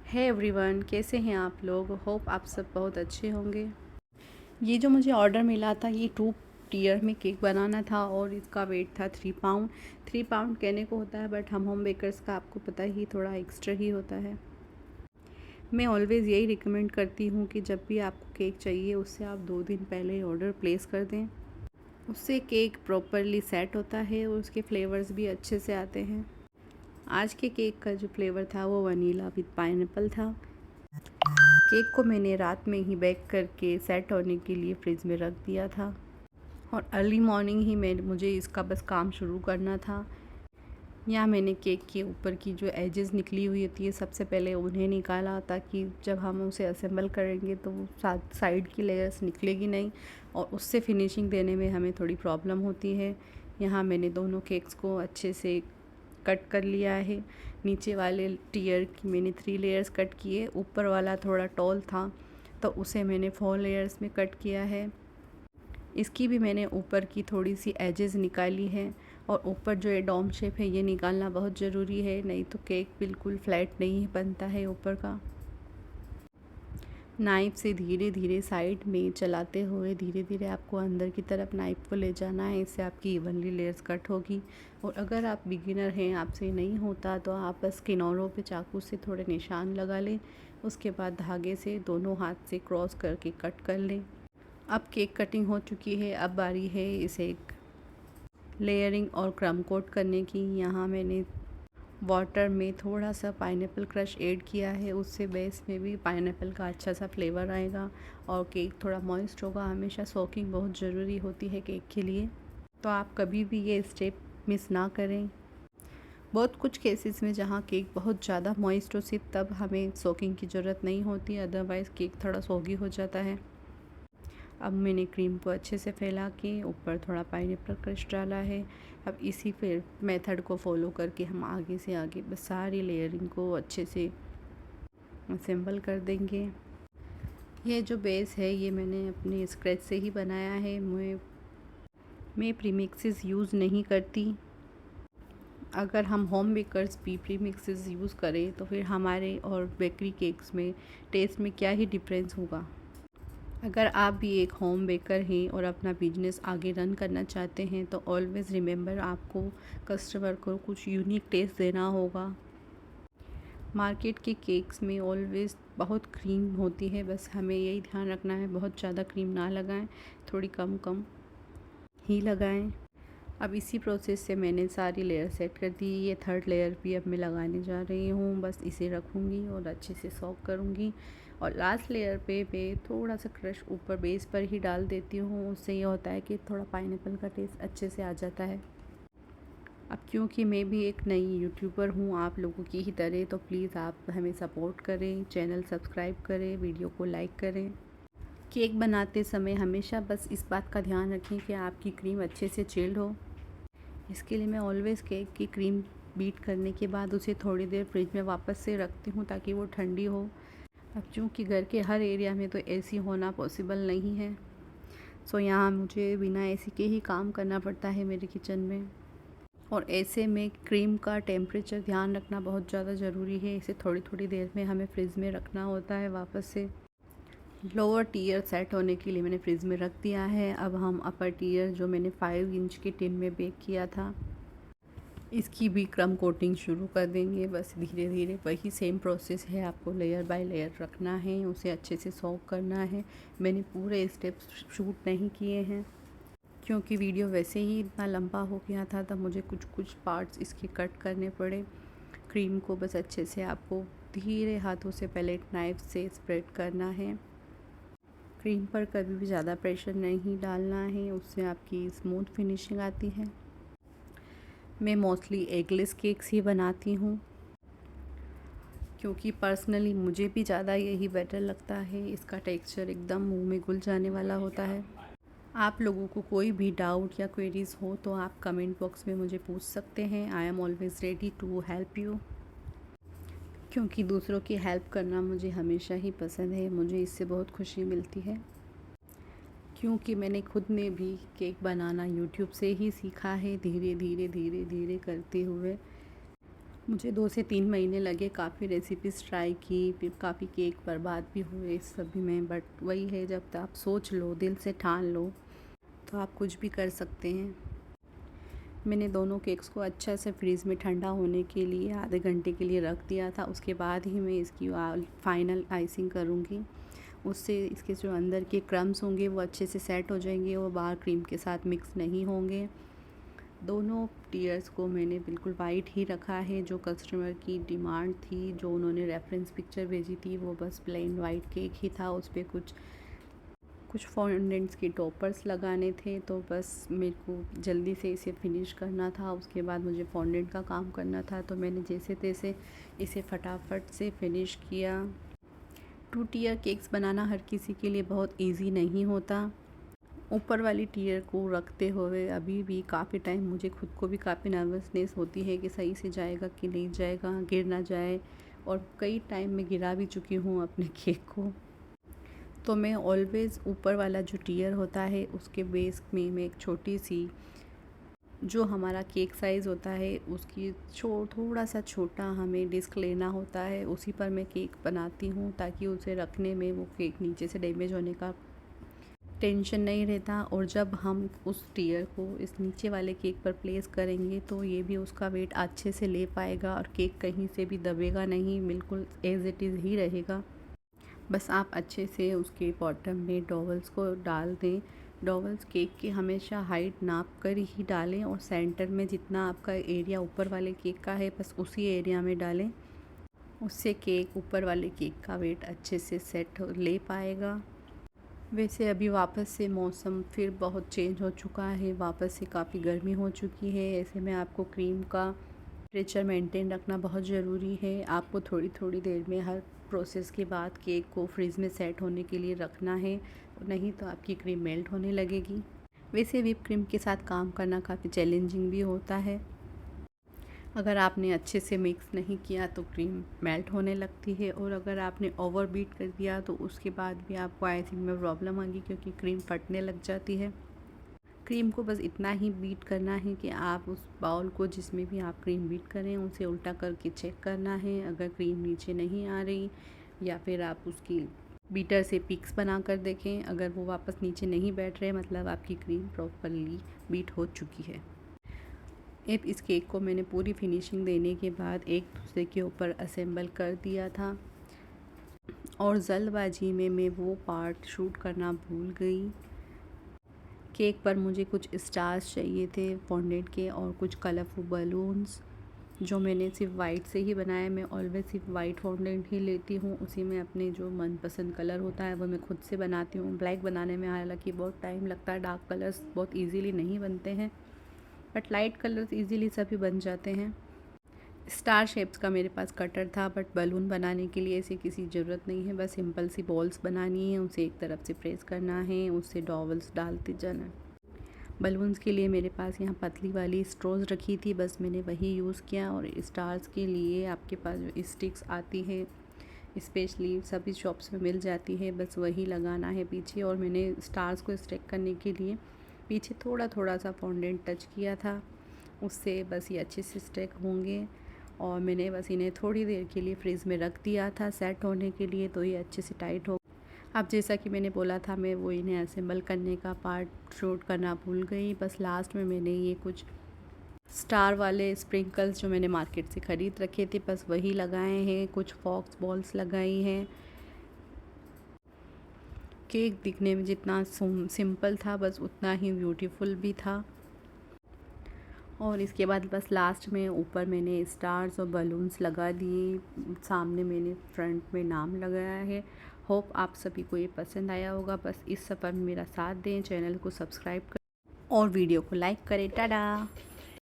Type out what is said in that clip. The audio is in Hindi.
है एवरीवन, कैसे हैं आप लोग। होप आप सब बहुत अच्छे होंगे। ये जो मुझे ऑर्डर मिला था ये 2 टीयर में केक बनाना था और इसका वेट था 3 पाउंड। 3 पाउंड कहने को होता है बट हम होम बेकर्स का आपको पता ही थोड़ा एक्स्ट्रा ही होता है। मैं ऑलवेज़ यही रिकमेंड करती हूँ कि जब भी आपको केक चाहिए उससे आप 2 दिन पहले ऑर्डर प्लेस कर दें। उससे केक प्रॉपरली सेट होता है और उसके फ्लेवर्स भी अच्छे से आते हैं। आज के केक का जो फ्लेवर था वो वनीला विद पाइनएप्पल था। केक को मैंने रात में ही बेक करके सेट होने के लिए फ्रिज में रख दिया था और अर्ली मॉर्निंग ही मुझे इसका बस काम शुरू करना था। यहाँ मैंने केक के ऊपर की जो एजेस निकली हुई होती है सबसे पहले उन्हें निकाला, ताकि जब हम उसे असेंबल करेंगे तो साइड की लेयर्स निकलेगी नहीं और उससे फिनिशिंग देने में हमें थोड़ी प्रॉब्लम होती है। यहाँ मैंने दोनों केक्स को अच्छे से कट कर लिया है। नीचे वाले टीयर की मैंने 3 लेयर्स कट किए, ऊपर वाला थोड़ा टॉल था तो उसे मैंने 4 लेयर्स में कट किया है। इसकी भी मैंने ऊपर की थोड़ी सी एजेस निकाली है और ऊपर जो ये डोम शेप है ये निकालना बहुत ज़रूरी है, नहीं तो केक बिल्कुल फ्लैट नहीं बनता है ऊपर का। नाइफ़ से धीरे धीरे साइड में चलाते हुए धीरे धीरे आपको अंदर की तरफ नाइफ़ को ले जाना है, इससे आपकी इवनली लेयर्स कट होगी। और अगर आप बिगिनर हैं, आपसे नहीं होता, तो आप बस किनारों पे चाकू से थोड़े निशान लगा लें, उसके बाद धागे से दोनों हाथ से क्रॉस करके कट कर लें। अब केक कटिंग हो चुकी है, अब बारी है इसे लेयरिंग और क्रम कोट करने की। यहाँ मैंने वाटर में थोड़ा सा पाइनएप्पल क्रश ऐड किया है, उससे बेस में भी पाइनएप्पल का अच्छा सा फ्लेवर आएगा और केक थोड़ा मॉइस्ट होगा। हमेशा सोकिंग बहुत ज़रूरी होती है केक के लिए, तो आप कभी भी ये स्टेप मिस ना करें। बहुत कुछ केसेस में जहाँ केक बहुत ज़्यादा मॉइस्ट हो सिर्फ तब हमें सोकिंग की ज़रूरत नहीं होती, अदरवाइज़ केक थोड़ा सोगी हो जाता है। अब मैंने क्रीम को अच्छे से फैला के ऊपर थोड़ा पाइनएप्पल क्रश डाला है। अब इसी फिर मेथड को फॉलो करके हम आगे से आगे बस सारी लेयरिंग को अच्छे से असेंबल कर देंगे। ये जो बेस है ये मैंने अपने स्क्रैच से ही बनाया है। मैं प्रीमिक्सेस यूज़ नहीं करती। अगर हम होम बेकर्स भी प्रीमिक्सेस यूज़ करें तो फिर हमारे और बेकरी केक्स में टेस्ट में क्या ही डिफरेंस होगा। अगर आप भी एक होम बेकर हैं और अपना बिजनेस आगे रन करना चाहते हैं तो ऑलवेज़ रिमेंबर आपको कस्टमर को कुछ यूनिक टेस्ट देना होगा। मार्केट के केक्स में ऑलवेज़ बहुत क्रीम होती है, बस हमें यही ध्यान रखना है बहुत ज़्यादा क्रीम ना लगाएं, थोड़ी कम कम ही लगाएं। अब इसी प्रोसेस से मैंने सारी लेयर सेट कर दी। ये 3rd लेयर भी अब मैं लगाने जा रही हूँ, बस इसे रखूँगी और अच्छे से सॉक करूँगी। और लास्ट लेयर पे मैं थोड़ा सा क्रश ऊपर बेस पर ही डाल देती हूँ, उससे ये होता है कि थोड़ा पाइनएप्पल का टेस्ट अच्छे से आ जाता है। अब क्योंकि मैं भी एक नई यूट्यूबर हूँ आप लोगों की ही तरह, तो प्लीज़ आप हमें सपोर्ट करें, चैनल सब्सक्राइब करें, वीडियो को लाइक करें। केक बनाते समय हमेशा बस इस बात का ध्यान रखें कि आपकी क्रीम अच्छे से चिल्ड हो। इसके लिए मैं ऑलवेज़ केक की क्रीम बीट करने के बाद उसे थोड़ी देर फ्रिज में वापस से रखती हूँ ताकि वो ठंडी हो। अब चूँकि घर के हर एरिया में तो एसी होना पॉसिबल नहीं है, सो यहाँ मुझे बिना एसी के ही काम करना पड़ता है मेरे किचन में। और ऐसे में क्रीम का टेम्परेचर ध्यान रखना बहुत ज़्यादा ज़रूरी है। इसे थोड़ी थोड़ी देर में हमें फ्रिज में रखना होता है वापस से। लोअर टीयर सेट होने के लिए मैंने फ्रिज में रख दिया है। अब हम अपर टीयर जो मैंने 5 इंच के टिन में बेक किया था इसकी भी क्रम कोटिंग शुरू कर देंगे। बस धीरे धीरे वही सेम प्रोसेस है, आपको लेयर बाय लेयर रखना है, उसे अच्छे से सॉक करना है। मैंने पूरे स्टेप्स शूट नहीं किए हैं क्योंकि वीडियो वैसे ही इतना लंबा हो गया था, तब मुझे कुछ कुछ पार्ट्स इसके कट करने पड़े। क्रीम को बस अच्छे से आपको धीरे हाथों से पैलेट नाइफ से स्प्रेड करना है। क्रीम पर कभी भी ज़्यादा प्रेशर नहीं डालना है, उससे आपकी स्मूथ फिनिशिंग आती है। मैं मोस्टली एगलेस केक्स ही बनाती हूँ क्योंकि पर्सनली मुझे भी ज़्यादा यही बेटर लगता है। इसका टेक्सचर एकदम मुंह में घुल जाने वाला होता है। आप लोगों को कोई भी डाउट या क्वेरीज़ हो तो आप कमेंट बॉक्स में मुझे पूछ सकते हैं। I am always ready to help you, क्योंकि दूसरों की हेल्प करना मुझे हमेशा ही पसंद है। मुझे इससे बहुत खुशी मिलती है क्योंकि मैंने खुद ने भी केक बनाना यूट्यूब से ही सीखा है, धीरे धीरे धीरे धीरे करते हुए। मुझे 2 से 3 महीने लगे, काफ़ी रेसिपीज़ ट्राई की, फिर काफ़ी केक बर्बाद भी हुए इस सभी में। बट वही है, जब तक आप सोच लो, दिल से ठान लो, तो आप कुछ भी कर सकते हैं। मैंने दोनों केक्स को अच्छा से फ्रीज़ में ठंडा होने के लिए आधे घंटे के लिए रख दिया था। उसके बाद ही मैं इसकी फाइनल आइसिंग करूँगी। उससे इसके जो अंदर के क्रम्स होंगे वो अच्छे से सेट हो जाएंगे और बाहर क्रीम के साथ मिक्स नहीं होंगे। दोनों टीयर्स को मैंने बिल्कुल वाइट ही रखा है, जो कस्टमर की डिमांड थी। जो उन्होंने रेफरेंस पिक्चर भेजी थी वो बस प्लेन वाइट केक ही था, उस पर कुछ फॉन्डेंट्स के टॉपर्स लगाने थे, तो बस मेरे को जल्दी से इसे फिनिश करना था। उसके बाद मुझे फॉन्डेंट का काम करना था, तो मैंने जैसे तैसे इसे फटाफट से फिनिश किया। 2 टीयर केक्स बनाना हर किसी के लिए बहुत इजी नहीं होता। ऊपर वाली टीयर को रखते हुए अभी भी काफ़ी टाइम मुझे खुद को भी काफ़ी नर्वसनेस होती है कि सही से जाएगा कि नहीं जाएगा, गिर ना जाए। और कई टाइम मैं गिरा भी चुकी हूँ अपने केक को। तो मैं ऑलवेज़ ऊपर वाला जो टीयर होता है उसके बेस में मैं एक छोटी सी, जो हमारा केक साइज़ होता है उसकी थोड़ा सा छोटा हमें डिस्क लेना होता है, उसी पर मैं केक बनाती हूँ, ताकि उसे रखने में वो केक नीचे से डैमेज होने का टेंशन नहीं रहता। और जब हम उस टीयर को इस नीचे वाले केक पर प्लेस करेंगे तो ये भी उसका वेट अच्छे से ले पाएगा और केक कहीं से भी दबेगा नहीं, बिल्कुल एज इट इज़ ही रहेगा। बस आप अच्छे से उसके बॉटम में डॉवल्स को डाल दें। डॉवल्स केक की हमेशा हाइट नाप कर ही डालें और सेंटर में जितना आपका एरिया ऊपर वाले केक का है बस उसी एरिया में डालें। उससे केक ऊपर वाले केक का वेट अच्छे से सेट ले पाएगा। वैसे अभी वापस से मौसम फिर बहुत चेंज हो चुका है, वापस से काफ़ी गर्मी हो चुकी है। ऐसे में आपको क्रीम का टेम्परेचर मेंटेन रखना बहुत ज़रूरी है। आपको थोड़ी थोड़ी देर में हर प्रोसेस के बाद केक को फ्रिज में सेट होने के लिए रखना है, नहीं तो आपकी क्रीम मेल्ट होने लगेगी। वैसे व्हिप क्रीम के साथ काम करना काफ़ी चैलेंजिंग भी होता है। अगर आपने अच्छे से मिक्स नहीं किया तो क्रीम मेल्ट होने लगती है, और अगर आपने ओवर बीट कर दिया तो उसके बाद भी आपको आइसिंग में प्रॉब्लम आएगी, क्योंकि क्रीम फटने लग जाती है। क्रीम को बस इतना ही बीट करना है कि आप उस बाउल को जिसमें भी आप क्रीम बीट करें उसे उल्टा करके चेक करना है। अगर क्रीम नीचे नहीं आ रही, या फिर आप उसकी बीटर से पिक्स बना कर देखें, अगर वो वापस नीचे नहीं बैठ रहे मतलब आपकी क्रीम प्रॉपरली बीट हो चुकी है। अब इस केक को मैंने पूरी फिनिशिंग देने के बाद एक दूसरे के ऊपर असेंबल कर दिया था, और जल्दबाजी में मैं वो पार्ट शूट करना भूल गई। केक पर मुझे कुछ स्टार्स चाहिए थे फॉन्डेंट के, और कुछ कलरफुल बलून्स, जो मैंने सिर्फ वाइट से ही बनाया। मैं ऑलवेज सिर्फ वाइट फॉन्डेंट ही लेती हूँ, उसी में अपने जो मनपसंद कलर होता है वो मैं खुद से बनाती हूँ। ब्लैक बनाने में हालांकि बहुत टाइम लगता है, डार्क कलर्स बहुत इजीली नहीं बनते हैं, बट लाइट कलर्स इजीली सभी बन जाते हैं। स्टार शेप्स का मेरे पास कटर था, बट बलून बनाने के लिए ऐसी किसी ज़रूरत नहीं है। बस सिंपल सी बॉल्स बनानी है, उसे एक तरफ से प्रेस करना है, उससे डॉवल्स डालते जाना। बलून्स के लिए मेरे पास यहाँ पतली वाली स्ट्रॉज रखी थी, बस मैंने वही यूज़ किया। और स्टार्स के लिए आपके पास जो स्टिक्स आती है स्पेशली सभी शॉप्स में मिल जाती है, बस वही लगाना है पीछे। और मैंने स्टार्स को स्टिक करने के लिए पीछे थोड़ा थोड़ा सा फॉन्डेंट टच किया था, उससे बस ये अच्छे से स्टिक होंगे। और मैंने बस इन्हें थोड़ी देर के लिए फ्रिज में रख दिया था सेट होने के लिए, तो ये अच्छे से टाइट हो। अब जैसा कि मैंने बोला था, मैं वो इन्हें असेंबल करने का पार्ट शूट करना भूल गई। बस लास्ट में मैंने ये कुछ स्टार वाले स्प्रिंकल्स जो मैंने मार्केट से ख़रीद रखे थे बस वही लगाए हैं, कुछ फॉक्स बॉल्स लगाई हैं। केक दिखने में जितना सिंपल था बस उतना ही ब्यूटीफुल भी था। और इसके बाद बस लास्ट में ऊपर मैंने स्टार्स और बलून्स लगा दिए, सामने मैंने फ्रंट में नाम लगाया है। होप आप सभी को ये पसंद आया होगा। बस इस सफ़र में मेरा साथ दें, चैनल को सब्सक्राइब करें और वीडियो को लाइक करें। टाटा।